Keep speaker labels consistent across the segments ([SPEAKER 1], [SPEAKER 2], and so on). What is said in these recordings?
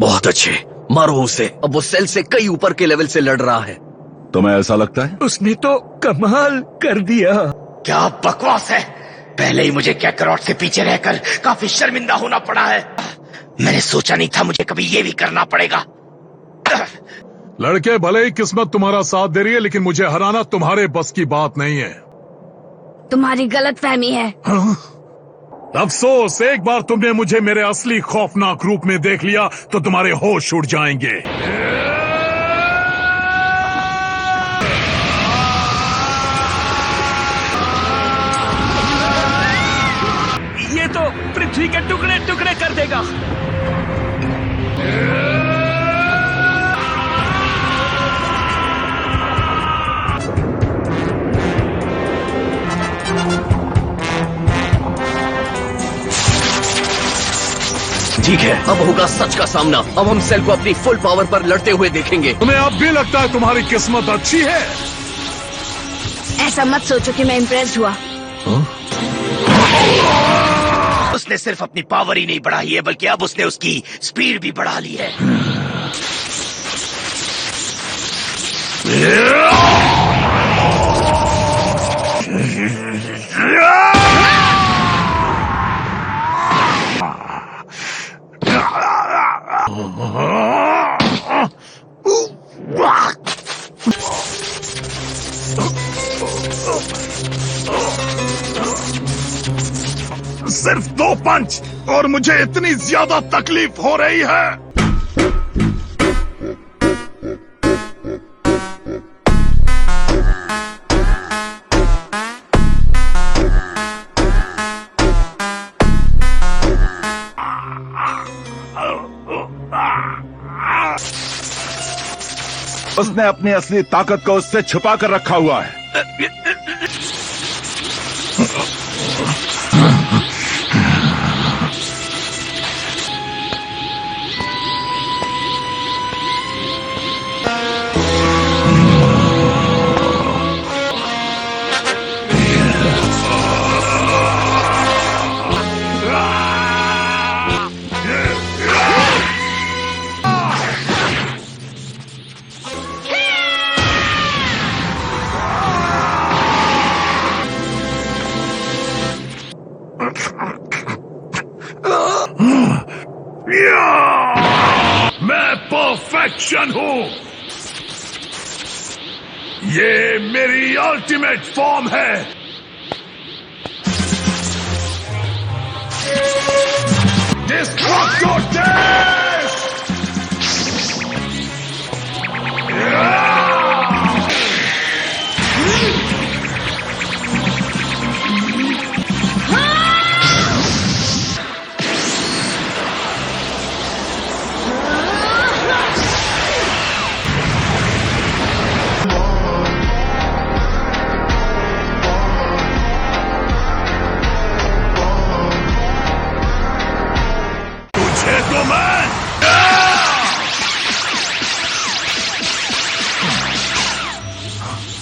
[SPEAKER 1] बहुत अच्छे, मारो उसे। अब वो सेल से कई ऊपर के लेवल से लड़ रहा है।
[SPEAKER 2] तुम्हें ऐसा लगता है?
[SPEAKER 3] उसने तो कमाल कर दिया।
[SPEAKER 4] क्या बकवास है। पहले ही मुझे कैकरॉट से पीछे रहकर काफी शर्मिंदा होना पड़ा है। मैंने सोचा नहीं था मुझे कभी ये भी करना पड़ेगा।
[SPEAKER 5] लड़के, भले ही किस्मत तुम्हारा साथ दे रही है, लेकिन मुझे हराना तुम्हारे बस की बात नहीं है।
[SPEAKER 6] तुम्हारी गलतफहमी है।
[SPEAKER 5] अफसोस, एक बार तुमने मुझे मेरे असली खौफनाक रूप में देख लिया तो तुम्हारे होश उड़ जाएंगे।
[SPEAKER 3] ये तो पृथ्वी के टुकड़े टुकड़े कर देगा।
[SPEAKER 1] ठीक है, अब होगा सच का सामना। अब हम सेल को अपनी फुल पावर पर लड़ते हुए देखेंगे।
[SPEAKER 5] तुम्हें अब भी लगता है तुम्हारी किस्मत अच्छी है?
[SPEAKER 6] ऐसा मत सोचो कि मैं इम्प्रेस्ड हुआ।
[SPEAKER 4] उसने सिर्फ अपनी पावर ही नहीं बढ़ाई है, बल्कि अब उसने उसकी स्पीड भी बढ़ा ली है।
[SPEAKER 5] सिर्फ 2 पंच और मुझे इतनी ज्यादा तकलीफ हो रही है।
[SPEAKER 2] उसने अपनी असली ताकत को उससे छुपा कर रखा हुआ है।
[SPEAKER 5] मैं परफेक्शन हूं। ये मेरी अल्टीमेट फॉर्म है। Destruct your death.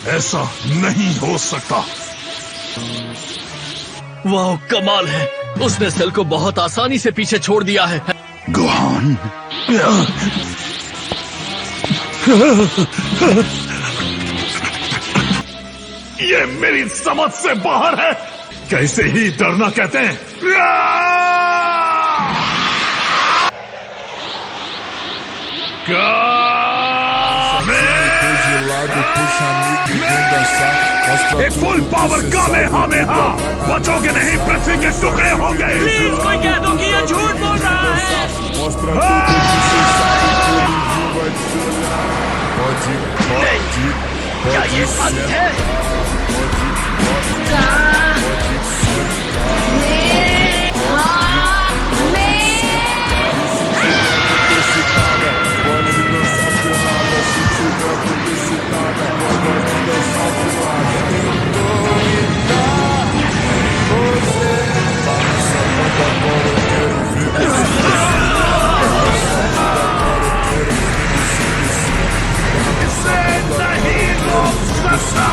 [SPEAKER 5] ऐसा नहीं हो सकता।
[SPEAKER 1] वाह, कमाल है। उसने सेल को बहुत आसानी से पीछे छोड़ दिया है।
[SPEAKER 2] गोहान,
[SPEAKER 5] ये मेरी समझ से बाहर है। कैसे ही डरना कहते हैं। एक फुल पावर कामेहामेहा। बचोगे नहीं, पृथ्वी के टुकड़े होंगे।
[SPEAKER 3] प्लीज कोई कह दो कि ये झूठ बोल रहा है।
[SPEAKER 4] क्या ये सच है?
[SPEAKER 5] इसे नहीं रोक सकता।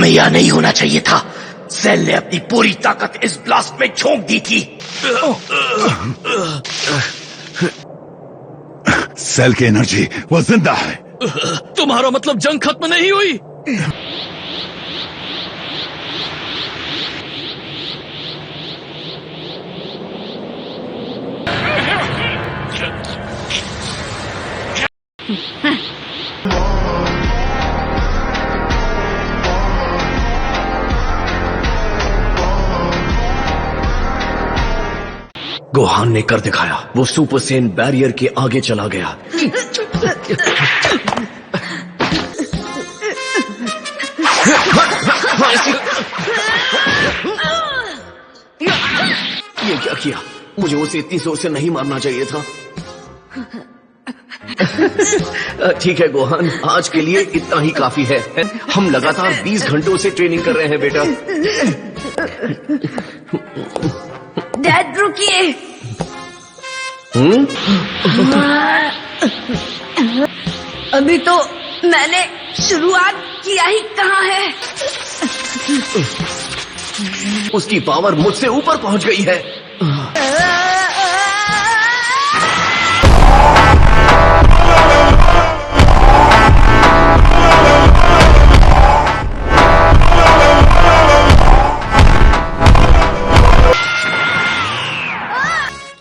[SPEAKER 4] हमें यह नहीं होना चाहिए था। सेल ने अपनी पूरी ताकत इस ब्लास्ट में झोंक दी थी।
[SPEAKER 2] सेल की एनर्जी वो जिंदा है।
[SPEAKER 3] तुम्हारा मतलब जंग खत्म नहीं हुई?
[SPEAKER 1] गोहान ने कर दिखाया। वो सुपर सेन बैरियर के आगे चला गया। ये क्या किया? मुझे उसे इतनी जोर से नहीं मारना चाहिए था। ठीक है गोहान, आज के लिए इतना ही काफी है। हम लगातार 20 घंटों से ट्रेनिंग कर रहे हैं बेटा।
[SPEAKER 6] डैड रुकिए। अभी तो मैंने शुरुआत किया ही कहाँ है।
[SPEAKER 1] उसकी पावर मुझसे ऊपर पहुंच गई है।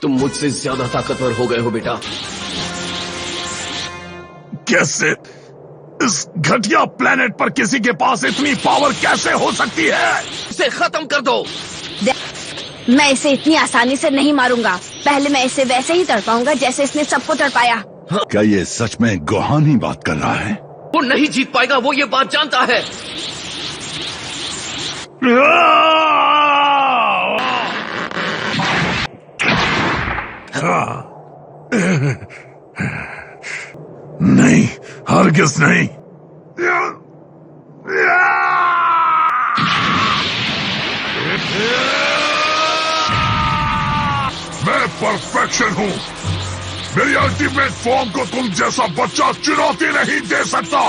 [SPEAKER 1] तुम मुझसे ज्यादा ताकतवर हो गए हो बेटा।
[SPEAKER 5] कैसे? इस घटिया प्लेनेट पर किसी के पास इतनी पावर कैसे हो सकती है?
[SPEAKER 1] इसे खत्म कर दो।
[SPEAKER 6] मैं इसे इतनी आसानी से नहीं मारूंगा। पहले मैं इसे वैसे ही तड़पाऊंगा जैसे इसने सबको तड़पाया।
[SPEAKER 2] क्या ये सच में गोहान ही बात कर रहा है?
[SPEAKER 1] वो नहीं जीत पाएगा, वो ये बात जानता है।
[SPEAKER 5] नहीं, हरगिज नहीं। मैं परफेक्शन हूं। मेरी अल्टीमेट फॉर्म को तुम जैसा बच्चा चुनौती नहीं दे सकता।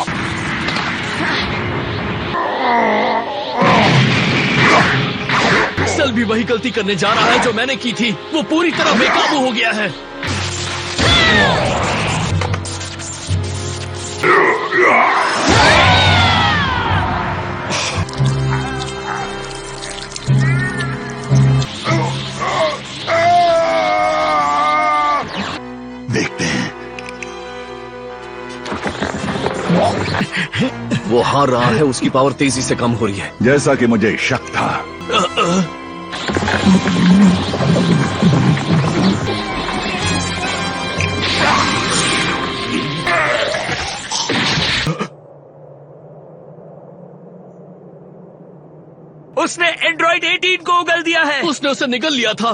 [SPEAKER 3] सेल भी वही गलती करने जा रहा है जो मैंने की थी। वो पूरी तरह बेकाबू हो गया है।
[SPEAKER 2] देखते हैं।
[SPEAKER 1] वो हार रहा है, उसकी पावर तेजी से कम हो रही है।
[SPEAKER 2] जैसा कि मुझे शक था।
[SPEAKER 3] उसने एंड्रॉइड 18 को उगल दिया है। उसने उसे निगल लिया था।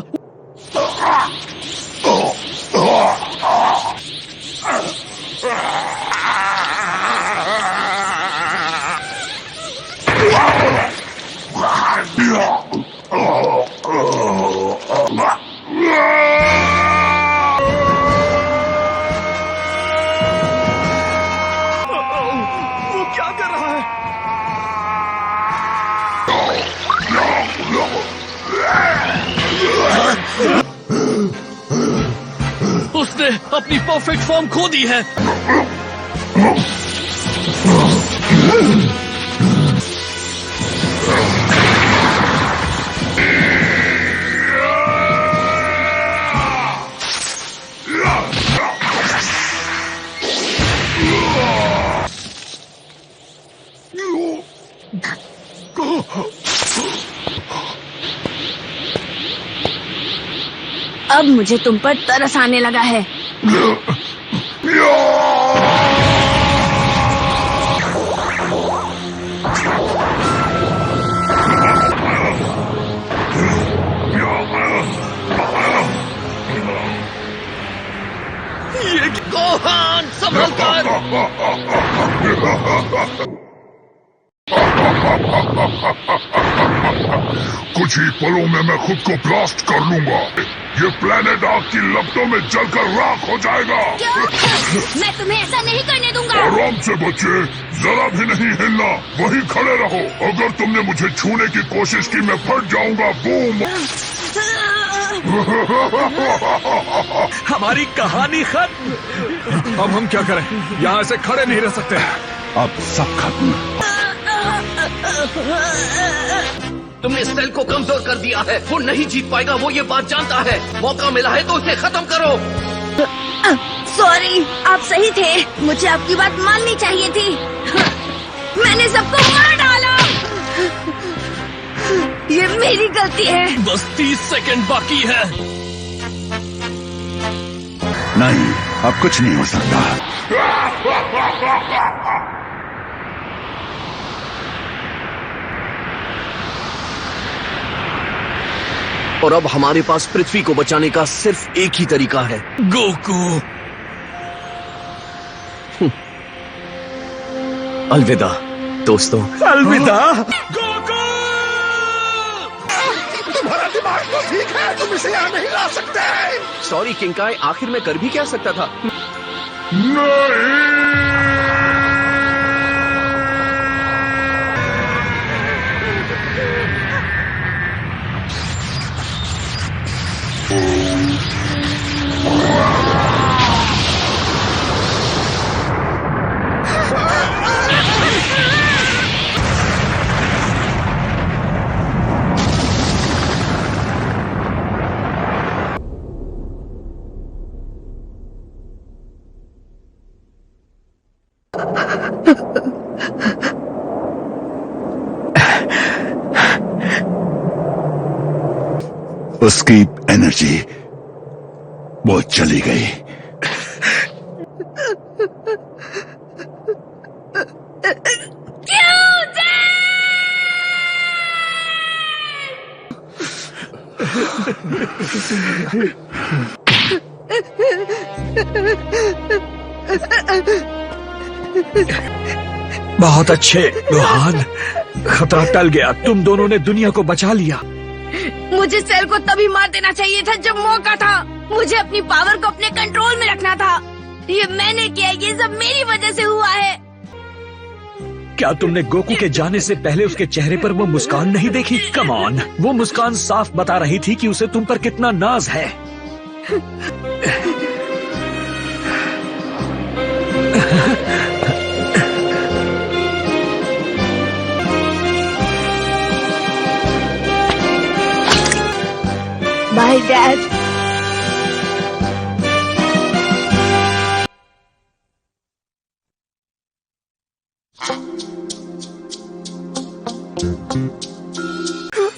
[SPEAKER 3] वो क्या कर रहा है? उसने अपनी परफेक्ट फॉर्म खो दी है।
[SPEAKER 6] अब मुझे तुम पर तरस आने लगा है।
[SPEAKER 3] ये गोहान संभल कर।
[SPEAKER 5] कुछ ही पलों में मैं खुद को ब्लास्ट कर लूंगा। ये प्लेनेट आग की लपटों में जलकर राख हो जाएगा।
[SPEAKER 6] क्यों? मैं तुम्हें ऐसा नहीं करने दूंगा।
[SPEAKER 5] आराम से बच्चे, जरा भी नहीं हिलना, वहीं खड़े रहो। अगर तुमने मुझे छूने की कोशिश की मैं फट जाऊंगा। बूम।
[SPEAKER 3] हमारी कहानी खत्म। अब हम क्या करें? यहाँ से खड़े नहीं रह सकते।
[SPEAKER 2] अब सब खत्म।
[SPEAKER 1] तुमने सेल को कमजोर कर दिया है। वो नहीं जीत पाएगा, वो ये बात जानता है। मौका मिला है तो उसे खत्म करो।
[SPEAKER 6] सॉरी, आप सही थे। मुझे आपकी बात माननी चाहिए थी। मैंने सबको मार डाला। ये मेरी गलती है।
[SPEAKER 3] बस 30 सेकंड बाकी है।
[SPEAKER 2] नहीं, अब कुछ नहीं हो सकता।
[SPEAKER 1] और अब हमारे पास पृथ्वी को बचाने का सिर्फ एक ही तरीका है।
[SPEAKER 3] गोकू।
[SPEAKER 1] अलविदा दोस्तों।
[SPEAKER 2] अलविदा।
[SPEAKER 3] गोकू!
[SPEAKER 2] तुम्हारा दिमाग तो ठीक है, तुम इसे यहाँ नहीं ला सकते।
[SPEAKER 1] सॉरी किंकाई, आखिर मैं कर भी क्या सकता था।
[SPEAKER 2] उसकी एनर्जी वो चली गई।
[SPEAKER 3] बहुत अच्छे रोहान, खतरा टल गया। तुम दोनों ने दुनिया को बचा लिया।
[SPEAKER 6] मुझे सेल को तभी मार देना चाहिए था जब मौका था। मुझे अपनी पावर को अपने कंट्रोल में रखना था। ये मैंने किया, ये सब मेरी वजह से हुआ है।
[SPEAKER 3] क्या तुमने गोकू के जाने से पहले उसके चेहरे पर वो मुस्कान नहीं देखी? कम ऑन, वो मुस्कान साफ बता रही थी कि उसे तुम पर कितना नाज है।
[SPEAKER 6] Bye dad.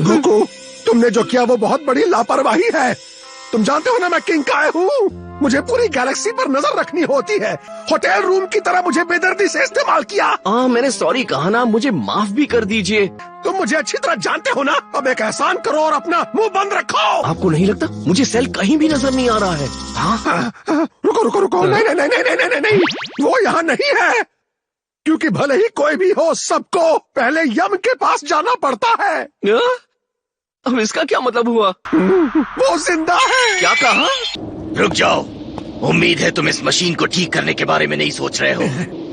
[SPEAKER 7] गोकू, तुमने जो किया वो बहुत बड़ी लापरवाही है। तुम जानते हो ना मैं किंकाई हूँ। मुझे पूरी गैलेक्सी पर नजर रखनी होती है। होटल रूम की तरह मुझे बेदर्दी से इस्तेमाल किया।
[SPEAKER 1] मैंने सॉरी कहा ना, मुझे माफ भी कर दीजिए।
[SPEAKER 7] तुम मुझे अच्छी तरह जानते हो ना। अब एक एहसान करो और अपना मुंह बंद रखो।
[SPEAKER 1] आपको नहीं लगता मुझे सेल कहीं भी नजर नहीं आ रहा है?
[SPEAKER 7] रुको रुको रुको, नहीं नहीं नहीं नहीं नहीं नहीं, वो यहाँ नहीं है। क्योंकि भले ही कोई भी हो, सबको पहले यम के पास जाना पड़ता है।
[SPEAKER 1] अब इसका क्या मतलब हुआ?
[SPEAKER 7] वो जिंदा है।
[SPEAKER 1] क्या कहा?
[SPEAKER 4] रुक जाओ। उम्मीद है तुम इस मशीन को ठीक करने के बारे में नहीं सोच रहे हो।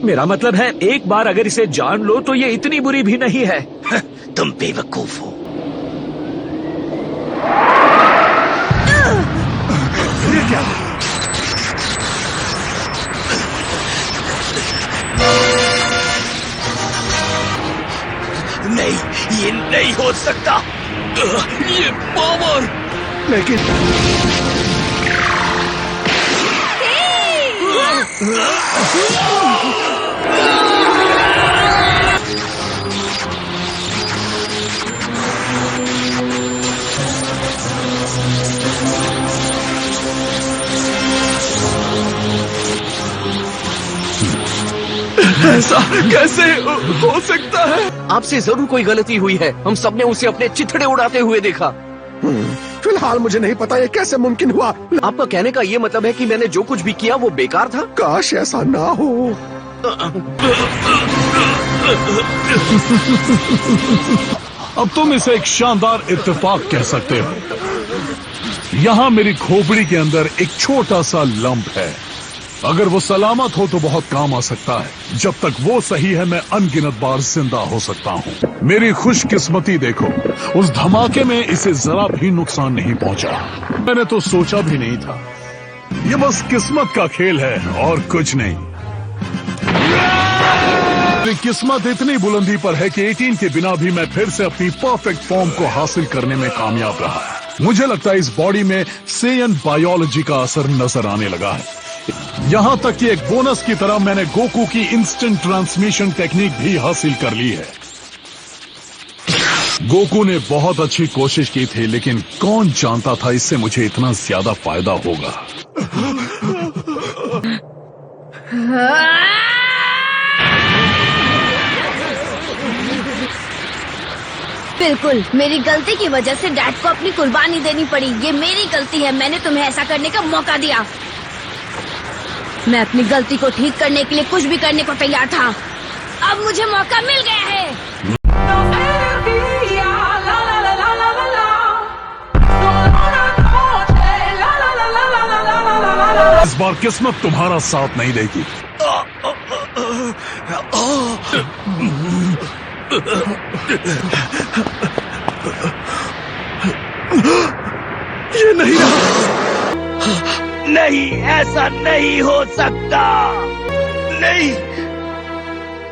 [SPEAKER 3] मेरा मतलब है, एक बार अगर इसे जान लो तो ये इतनी बुरी भी नहीं है।
[SPEAKER 4] तुम बेवकूफ हो।
[SPEAKER 7] ये क्या?
[SPEAKER 4] नहीं, ये नहीं हो सकता।
[SPEAKER 3] ये पावर!
[SPEAKER 7] लेकिन
[SPEAKER 3] ऐसा कैसे हो सकता है?
[SPEAKER 1] आपसे जरूर कोई गलती हुई है। हम सबने उसे अपने चिथड़े उड़ाते हुए देखा।
[SPEAKER 7] फिलहाल मुझे नहीं पता ये कैसे मुमकिन हुआ।
[SPEAKER 1] आपका कहने का ये मतलब है कि मैंने जो कुछ भी किया वो बेकार था?
[SPEAKER 7] काश ऐसा ना हो।
[SPEAKER 5] अब तुम इसे एक शानदार इत्तेफाक कह सकते हो। यहाँ मेरी खोपड़ी के अंदर एक छोटा सा लंप है। अगर वो सलामत हो तो बहुत काम आ सकता है। जब तक वो सही है मैं अनगिनत बार जिंदा हो सकता हूँ। मेरी खुशकिस्मती देखो, उस धमाके में इसे जरा भी नुकसान नहीं पहुंचा। मैंने तो सोचा भी नहीं था। ये बस किस्मत का खेल है और कुछ नहीं। मेरी किस्मत इतनी बुलंदी पर है कि 18 के बिना भी मैं फिर से अपनी परफेक्ट फॉर्म को हासिल करने में कामयाब रहा। मुझे लगता है इस बॉडी में सेयन बायोलॉजी का असर नजर आने लगा है। यहाँ तक कि एक बोनस की तरह मैंने गोकू की इंस्टेंट ट्रांसमिशन टेक्निक भी हासिल कर ली है। गोकू ने बहुत अच्छी कोशिश की थी, लेकिन कौन जानता था इससे मुझे इतना ज्यादा फायदा होगा।
[SPEAKER 6] बिल्कुल मेरी गलती की वजह से डैड को अपनी कुर्बानी देनी पड़ी। ये मेरी गलती है, मैंने तुम्हें ऐसा करने का मौका दिया। मैं अपनी गलती को ठीक करने के लिए कुछ भी करने को तैयार था। अब मुझे मौका मिल गया है।
[SPEAKER 5] इस बार किस्मत तुम्हारा साथ नहीं देगी।
[SPEAKER 7] ये नहीं रहा।
[SPEAKER 4] नहीं, ऐसा नहीं हो सकता। नहीं,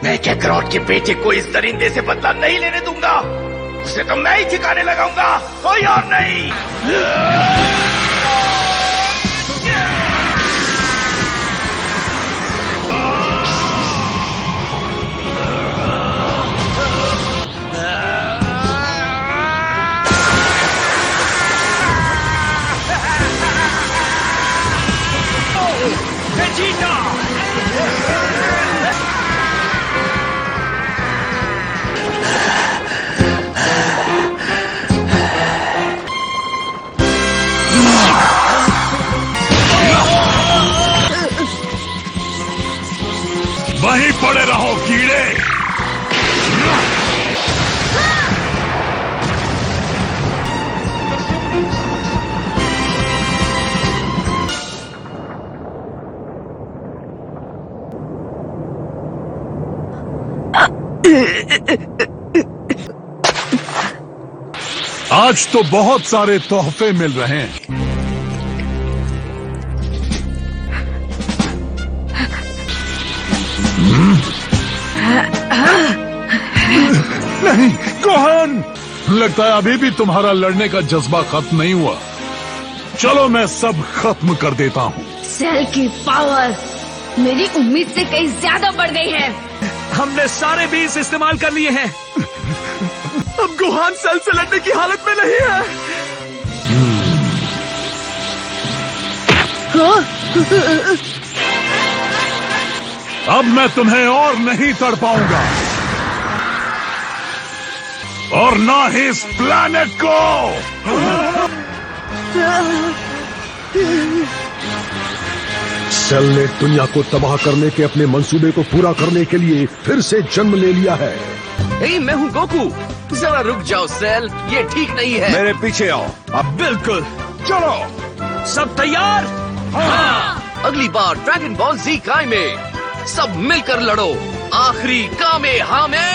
[SPEAKER 4] मैं कैकरॉट के बेटे को इस दरिंदे से बदला नहीं लेने दूंगा। उसे तो मैं ही ठिकाने लगाऊंगा, कोई और नहीं।
[SPEAKER 5] वहीं पड़े रहो कीड़े। आज तो बहुत सारे तोहफे मिल रहे हैं।
[SPEAKER 7] नहीं गोहान,
[SPEAKER 5] लगता है अभी भी तुम्हारा लड़ने का जज्बा खत्म नहीं हुआ। चलो मैं सब खत्म कर देता हूँ।
[SPEAKER 6] सेल की पावर मेरी उम्मीद से कहीं ज्यादा बढ़ गई है।
[SPEAKER 3] हमने सारे बीज इस्तेमाल कर लिए हैं।
[SPEAKER 7] अब गोहान सेल से लड़ने की हालत में नहीं है।
[SPEAKER 5] अब मैं तुम्हें और नहीं तड़ पाऊंगा, और ना ही इस प्लैनेट को।
[SPEAKER 7] सेल ने दुनिया को तबाह करने के अपने मंसूबे को पूरा करने के लिए फिर से जन्म ले लिया है।
[SPEAKER 1] हे, मैं हूँ गोकू। जरा रुक जाओ सेल, ये ठीक नहीं है।
[SPEAKER 2] मेरे पीछे आओ।
[SPEAKER 3] अब बिल्कुल।
[SPEAKER 2] चलो।
[SPEAKER 3] सब तैयार?
[SPEAKER 1] अगली बार ड्रैगन बॉल जी काय में सब मिलकर लड़ो। आखिरी कामे हामे।